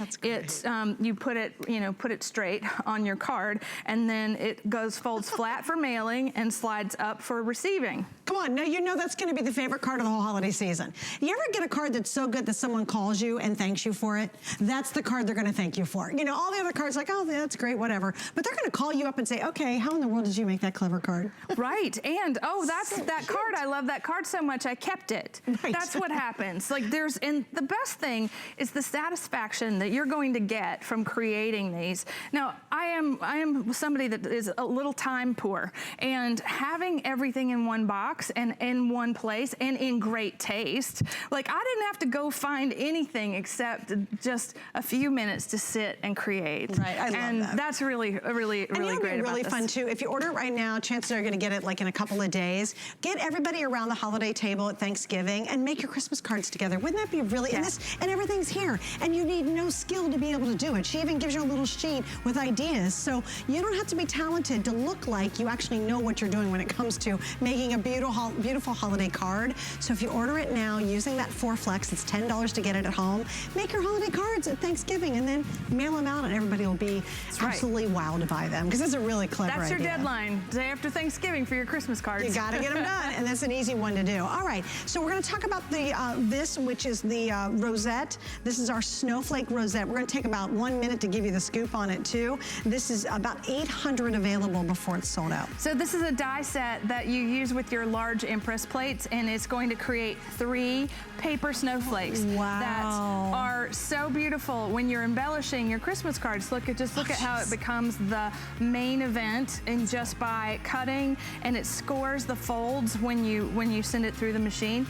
you put it straight on your card, and then it folds flat for mailing and slides up for receiving. Come on, now you know that's gonna be the favorite card of the whole holiday season. You ever get a card that's so good that someone calls you and thanks you for it? That's the card they're gonna thank you for. You know, all the other cards like, oh, that's great, whatever. But they're gonna call you up and say, okay, how in the world did you make that clever card? Right, and that's so that card, I love that card so much, I kept it. Right. That's what happens. Like and the best thing is the satisfaction that you're going to get from creating these. Now, I am somebody that is a little time poor, and having everything in one box and in one place and in great taste, like I didn't have to go find anything except just a few minutes to sit and create. Right, I love and that. That's really great about this. Really fun too. If you order it right now, chances are you're gonna get it like in a couple of days. Get everybody around the holiday table at Thanksgiving and make your Christmas cards together. Wouldn't that be really, and everything's here. And you need no skill to be able to do it. She even gives you a little sheet with ideas. So you don't have to be talented to look like you actually know what you're doing when it comes to making a beautiful holiday card. So if you order it now using that 4Flex, it's $10 to get it at home. Make your holiday cards at Thanksgiving and then mail them out, and everybody will be absolutely wowed to buy them, because it's a really clever idea. That's your deadline, day after Thanksgiving for your Christmas cards. You gotta get them done, and that's an easy one to do. All right, so we're gonna talk about this, which is the rosette. This is our snowflake rosette. We're gonna take about 1 minute to give you the scoop on it too. This is about 800 available before it's sold out. So this is a die set that you use with your large Empress plates, and it's going to create 3 paper snowflakes that are so beautiful when you're embellishing your Christmas cards. Just look at how it becomes the main event, and just by cutting, and it scores the folds when you send it through the machine.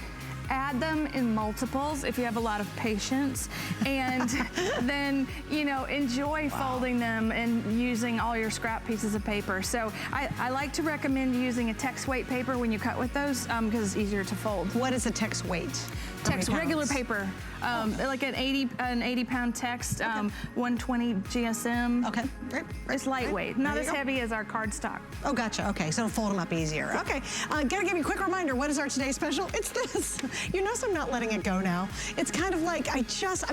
Add them in multiples if you have a lot of patience, and then enjoy folding them and using all your scrap pieces of paper. So I like to recommend using a text weight paper when you cut with those, because it's easier to fold. What is a text weight? Regular paper, like an 80-pound text, 120 GSM. Okay, great. It's lightweight, not as heavy as our cardstock. Oh, gotcha. Okay, so it'll fold them up easier. Okay, gotta give you a quick reminder. What is our today's special? It's this. You notice I'm not letting it go now. It's kind of like I'm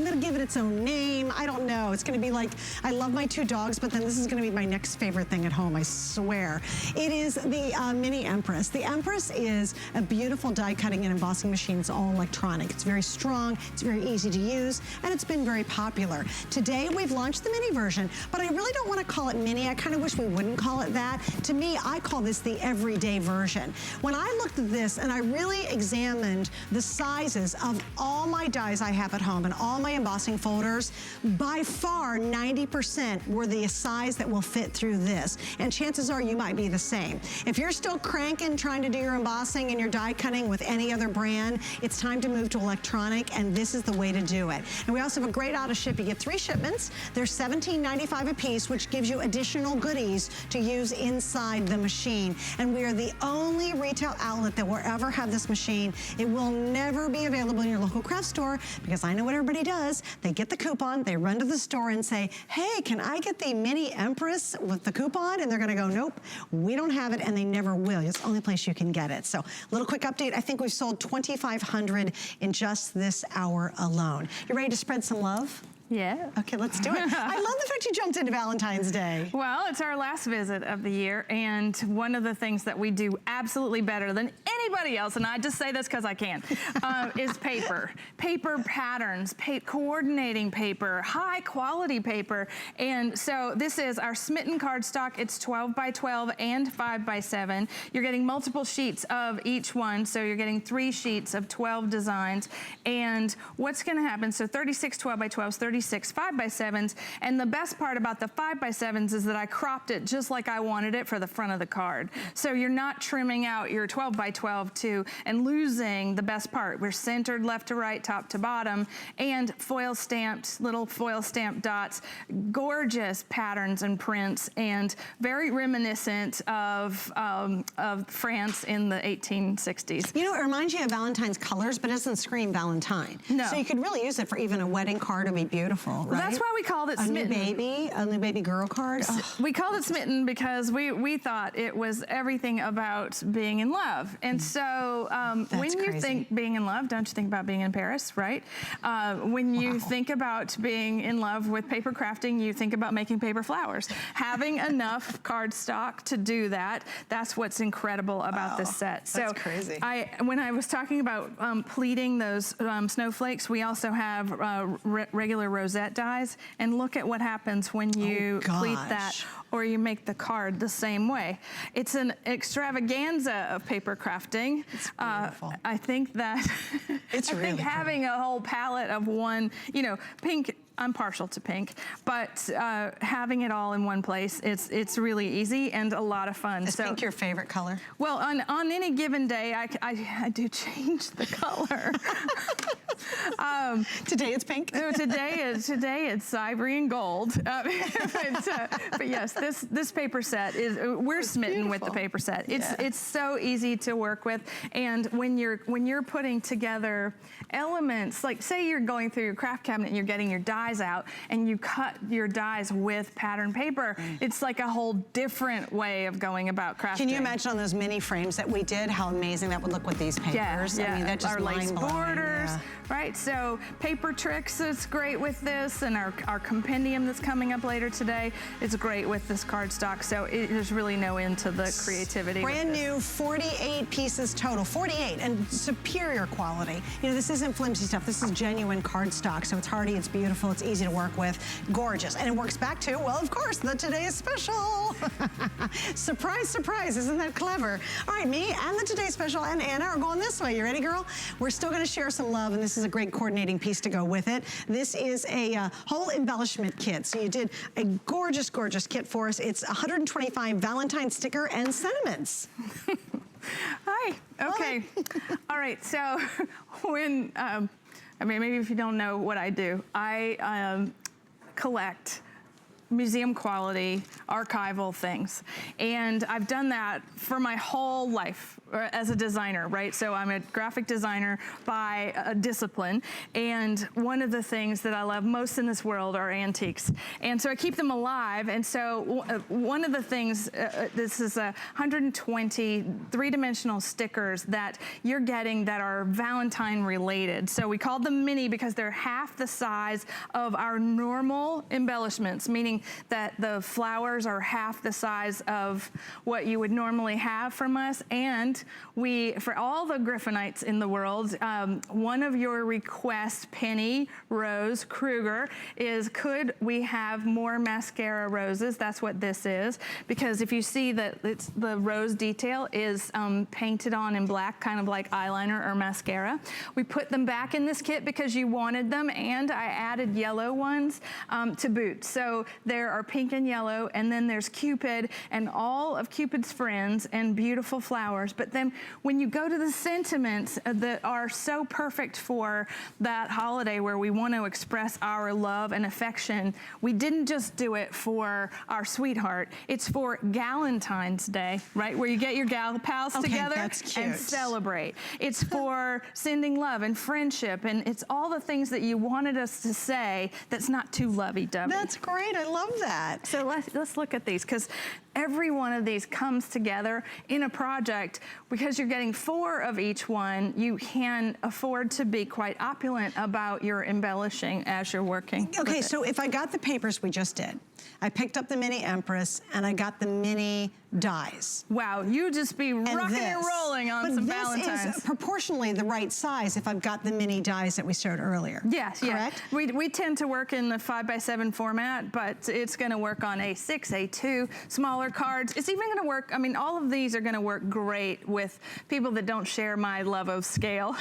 gonna give it its own name. I don't know. It's gonna be like, I love my 2 dogs, but then this is gonna be my next favorite thing at home, I swear. It is the mini Empress. The Empress is a beautiful die cutting and embossing machine. It's all electronic. It's very strong, it's very easy to use, and it's been very popular. Today we've launched the mini version, but I really don't want to call it mini. I kind of wish we wouldn't call it that. To me, I call this the everyday version. When I looked at this and I really examined the sizes of all my dies I have at home and all my embossing folders, by far 90% were the size that will fit through this, and chances are you might be the same. If you're still cranking trying to do your embossing and your die cutting with any other brand, it's time to move to electronic, and this is the way to do it. And we also have a great auto ship. You get 3 shipments. They're $17.95 a piece, which gives you additional goodies to use inside the machine. And we are the only retail outlet that will ever have this machine. It will never be available in your local craft store, because I know what everybody does. They get the coupon, they run to the store and say, hey, can I get the mini Empress with the coupon? And they're gonna go, nope, we don't have it, and they never will. It's the only place you can get it. So, little quick update. I think we've sold 2,500 in just this hour alone. You ready to spread some love? Yeah. Okay, let's do it. I love the fact you jumped into Valentine's Day. Well, it's our last visit of the year, and one of the things that we do absolutely better than anybody else, and I just say this because I can, is paper. Paper patterns, coordinating paper, high quality paper. And so this is our Smitten cardstock. It's 12 by 12 and 5 by 7. You're getting multiple sheets of each one, so you're getting 3 sheets of 12 designs. And what's gonna happen, so 36 12 by 12s, 36 5 by 7s, and the best part about the 5 by 7s is that I cropped it just like I wanted it for the front of the card. So you're not trimming out your 12 by 12 12 too, and losing the best part. We're centered left to right, top to bottom, and foil stamped, little foil stamped dots, gorgeous patterns and prints, and very reminiscent of France in the 1860s. You know, it reminds you of Valentine's colors, but it doesn't scream Valentine. No. So you could really use it for even a wedding card. It'd be beautiful, right? Well, that's why we called it Smitten. A new baby girl card. We called it Smitten because we thought it was everything about being in love. And so when you think being in love, don't you think about being in Paris, right? When you think about being in love with paper crafting, you think about making paper flowers. Having enough cardstock to do that, that's what's incredible about this set. So that's crazy. When I was talking about pleating those snowflakes, we also have regular rosette dies, and look at what happens when you pleat that, or you make the card the same way. It's an extravaganza of paper crafting. It's beautiful. I think that it's really having a whole palette of one, you know, pink. I'm partial to pink, but having it all in one place, it's really easy and a lot of fun. Is pink your favorite color? Well, on any given day, I do change the color. Today it's pink. Today it's ivory and gold. But yes, this paper set we're smitten with the paper set. It's so easy to work with, and when you're putting together elements, like say you're going through your craft cabinet and you're getting your dies out and you cut your dies with pattern paper, it's like a whole different way of going about crafting. Can you imagine on those mini frames that we did, how amazing that would look with these papers? Yeah, I mean, that's just our lace mind-blowing. borders, right? So paper tricks is great with this, and our compendium that's coming up later today is great with this cardstock. So there's really no end to the creativity. Brand new 48 pieces total, 48, and superior quality. You know, this isn't flimsy stuff. This is genuine cardstock, so it's hardy, it's beautiful, it's easy to work with, gorgeous. And it works back to, well, of course, the Today's Special. Surprise, surprise, isn't that clever? All right, me and the Today's Special and Anna are going this way. You ready, girl? We're still gonna share some love, and this is a great coordinating piece to go with it. This is a whole embellishment kit. So you did a gorgeous, gorgeous kit for us. It's 125 Valentine sticker and sentiments. Hi, okay. All right, so when, I mean, maybe if you don't know what I do, I collect museum quality archival things. And I've done that for my whole life as a designer, right? So I'm a graphic designer by discipline. And one of the things that I love most in this world are antiques. And so I keep them alive. And so one of the things, this is 120 three-dimensional stickers that you're getting that are Valentine related. So we called them mini because they're half the size of our normal embellishments, meaning that the flowers are half the size of what you would normally have from us. And we, for all the Griffinites in the world, one of your requests, Penny Rose Kruger, is could we have more mascara roses? That's what this is. Because if you see that it's the rose detail is painted on in black, kind of like eyeliner or mascara. We put them back in this kit because you wanted them, and I added yellow ones to boot. So there are pink and yellow, and then there's Cupid and all of Cupid's friends and beautiful flowers. But then when you go to the sentiments that are so perfect for that holiday where we want to express our love and affection, we didn't just do it for our sweetheart. It's for Galentine's Day, right? Where you get your gal pals together and celebrate. It's for sending love and friendship, and it's all the things that you wanted us to say that's not too lovey-dovey. That's great, I love that. So let's look at these, because every one of these comes together in a project. Because you're getting 4 of each one, you can afford to be quite opulent about your embellishing as you're working. Okay, so if I got the papers we just did, I picked up the mini Empress and I got the mini dies. Wow, you just be rocking and rolling on some Valentine's. This is proportionally the right size if I've got the mini dies that we showed earlier. Yes, correct? Yeah. We tend to work in the 5x7 format, but it's going to work on A6, A2, smaller cards. It's even going to work, I mean, all of these are going to work great with people that don't share my love of scale.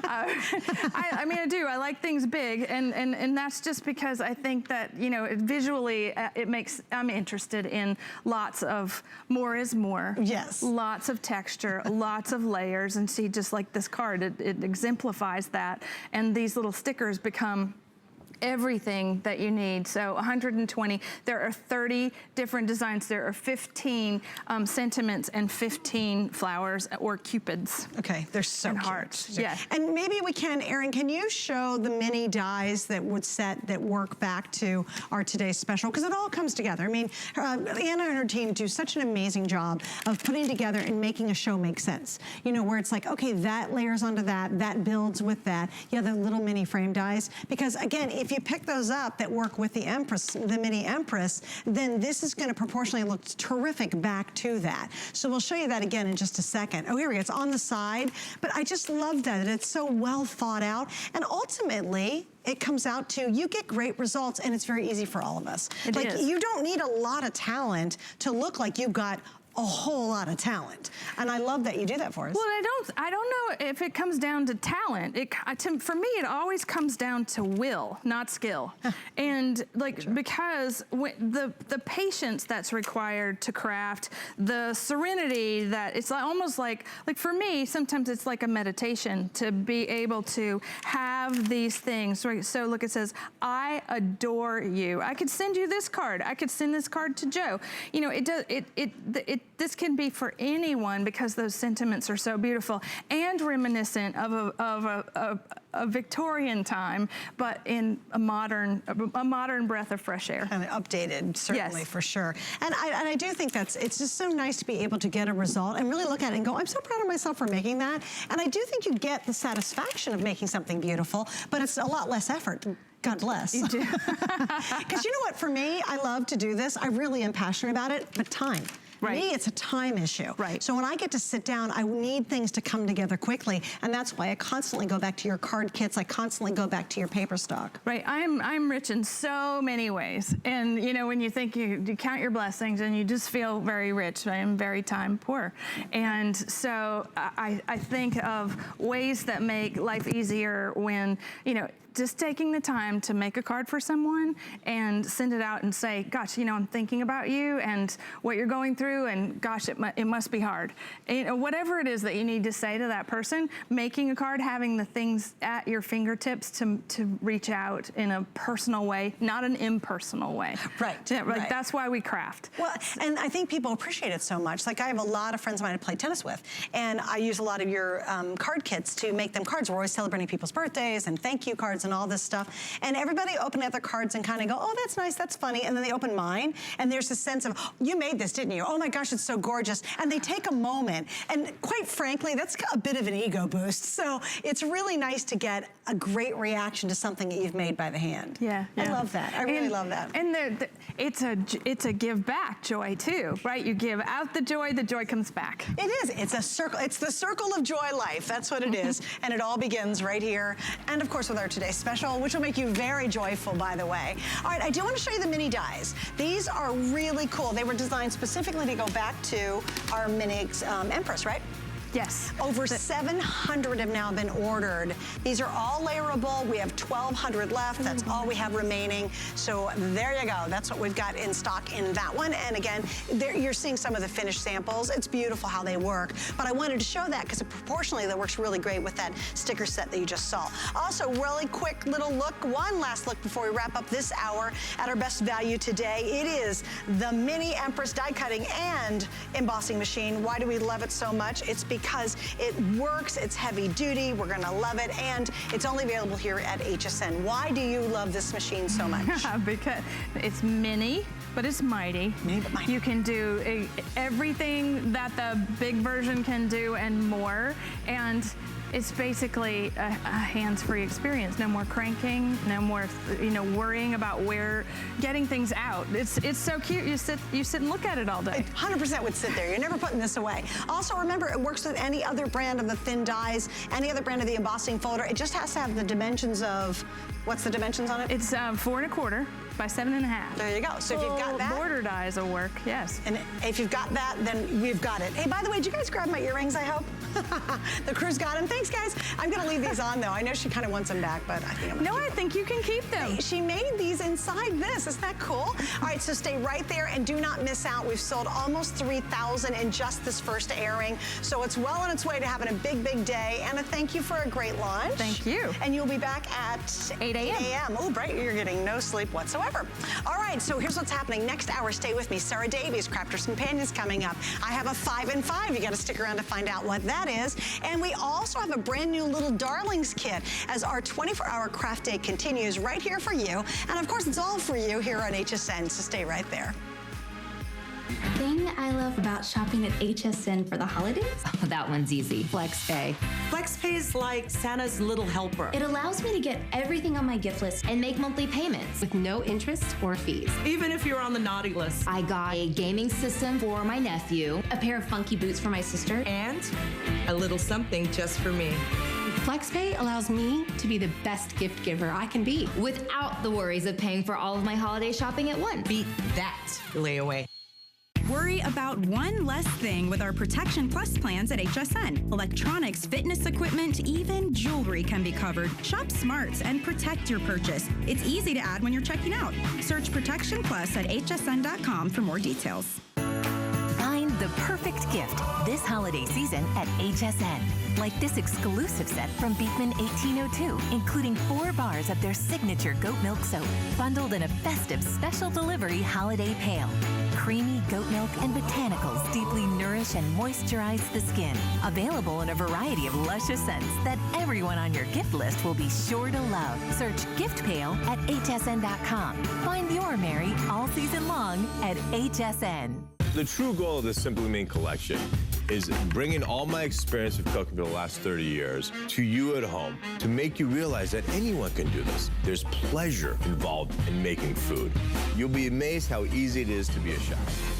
I mean, I do. I like things big, and that's just because I think that, you know, visually it makes, I'm interested in lots of more is more. Yes. Lots of texture, lots of layers, and see, just like this card, it exemplifies that, and these little stickers become everything that you need. So 120, there are 30 different designs. There are 15 sentiments and 15 flowers or cupids. Okay, they're so and cute. Hearts, yeah. And maybe we can, Erin, can you show the mini dies that would set, that work back to our today's special? Because it all comes together. I mean, Anna and her team do such an amazing job of putting together and making a show make sense. You know, where it's like, okay, that layers onto that, that builds with that. Yeah, the little mini frame dies. Because again, if you pick those up that work with the Empress, the mini Empress, then this is going to proportionally look terrific back to that. So we'll show you that again in just a second. Oh, here we go. It's on the side, but I just love that it's so well thought out, and ultimately it comes out to you get great results, and it's very easy for all of us. Like, you don't need a lot of talent to look like you've got a whole lot of talent, and I love that you do that for us. Well, I don't know if it comes down to talent. For me, it always comes down to will, not skill. And like, because the patience that's required to craft, the serenity that it's almost like for me, sometimes it's like a meditation to be able to have these things. Right? So look, it says, "I adore you." I could send you this card. I could send this card to Joe. You know, this can be for anyone because those sentiments are so beautiful and reminiscent of a Victorian time, but in a modern breath of fresh air. And updated, certainly, yes. For sure. And I do think it's just so nice to be able to get a result and really look at it and go, I'm so proud of myself for making that. And I do think you get the satisfaction of making something beautiful, but it's a lot less effort. God bless. You do. Because you know what, for me, I love to do this. I really am passionate about it, but time. Right. Me, it's a time issue. Right. So when I get to sit down, I need things to come together quickly, and that's why I constantly go back to your card kits. I constantly go back to your paper stock. Right. I'm rich in so many ways, and you know, when you think you count your blessings, and you just feel very rich. I am very time poor, and so I think of ways that make life easier when, you know, just taking the time to make a card for someone and send it out and say, gosh, you know, I'm thinking about you and what you're going through, and gosh, it must be hard. And, you know, whatever it is that you need to say to that person, making a card, having the things at your fingertips to reach out in a personal way, not an impersonal way. Right. Like, that's why we craft. Well, and I think people appreciate it so much. Like, I have a lot of friends of mine I play tennis with, and I use a lot of your card kits to make them cards. We're always celebrating people's birthdays and thank you cards and all this stuff. And everybody open up their cards and kind of go, oh, that's nice, that's funny. And then they open mine, and there's a sense of, oh, you made this, didn't you? Oh my gosh, it's so gorgeous. And they take a moment. And quite frankly, that's a bit of an ego boost. So it's really nice to get a great reaction to something that you've made by the hand. Yeah. I love that. I really love that. And it's a give back joy too, right? You give out the joy comes back. It is. It's a circle. It's the circle of joy life. That's what it is. And it all begins right here. And of course with our today's special, which will make you very joyful, by the way. All right, I do want to show you the mini dies. These are really cool. They were designed specifically to go back to our mini Empress, right? Yes. Over 700 have now been ordered. These are all layerable. We have 1,200 left. That's all we have remaining. So there you go. That's what we've got in stock in that one. And again, you're seeing some of the finished samples. It's beautiful how they work. But I wanted to show that because proportionally that works really great with that sticker set that you just saw. Also, really quick little look, one last look before we wrap up this hour at our best value today. It is the mini Empress die cutting and embossing machine. Why do we love it so much? It's because it works, it's heavy duty, we're gonna love it, and it's only available here at HSN. Why do you love this machine so much? Because it's mini, but it's mighty. Mini but mighty. You can do everything that the big version can do and more. And it's basically a hands-free experience. No more cranking, no more, worrying about getting things out. It's so cute. You sit and look at it all day. 100% would sit there. You're never putting this away. Also, remember, it works with any other brand of the thin dies, any other brand of the embossing folder. It just has to have the dimensions of, what's the dimensions on it? It's 4 1/4 by 7 1/2. There you go. So if you've got that. Border dies will work, yes. And if you've got that, then we've got it. Hey, by the way, did you guys grab my earrings, I hope? The crew's got them. Thanks, guys. I'm going to leave these on, though. I know she kind of wants them back, but I think I'm going to No, I think you can keep them. Hey, she made these inside this. Isn't that cool? All right, so stay right there and do not miss out. We've sold almost 3,000 in just this first airing, so it's well on its way to having a big, big day. And a thank you for a great lunch. Thank you. And you'll be back at 8 a.m. Oh, bright. You're getting no sleep whatsoever. All right, so here's what's happening. Next hour, stay with me. Sarah Davies, Crafters Companions coming up. I have a 5 and 5. You got to stick around to find out what that is. And we also have a brand new Little Darlings kit as our 24-hour craft day continues right here for you. And of course, it's all for you here on HSN, so stay right there. Thing I love about shopping at HSN for the holidays? Oh, that one's easy. FlexPay. FlexPay is like Santa's little helper. It allows me to get everything on my gift list and make monthly payments With no interest or fees. Even if you're on the naughty list. I got a gaming system for my nephew, a pair of funky boots for my sister, And a little something just for me. FlexPay allows me to be the best gift giver I can be. without the worries of paying for all of my holiday shopping at once. Beat that layaway. Worry about one less thing with our Protection Plus plans at HSN. Electronics, fitness equipment, even jewelry can be covered. Shop smart and protect your purchase. It's easy to add when you're checking out. Search Protection Plus at hsn.com for more details. Find the perfect gift this holiday season at HSN. Like this exclusive set from Beekman 1802, including 4 bars of their signature goat milk soap, bundled in a festive special delivery holiday pail. Creamy goat milk and botanicals deeply nourish and moisturize the skin. Available in a variety of luscious scents that everyone on your gift list will be sure to love. Search Gift Pail at hsn.com. Find your Mary all season long at HSN. The true goal of the Simply Made collection is bringing all my experience of cooking for the last 30 years to you at home to make you realize that anyone can do this. There's pleasure involved in making food. You'll be amazed how easy it is to be a chef.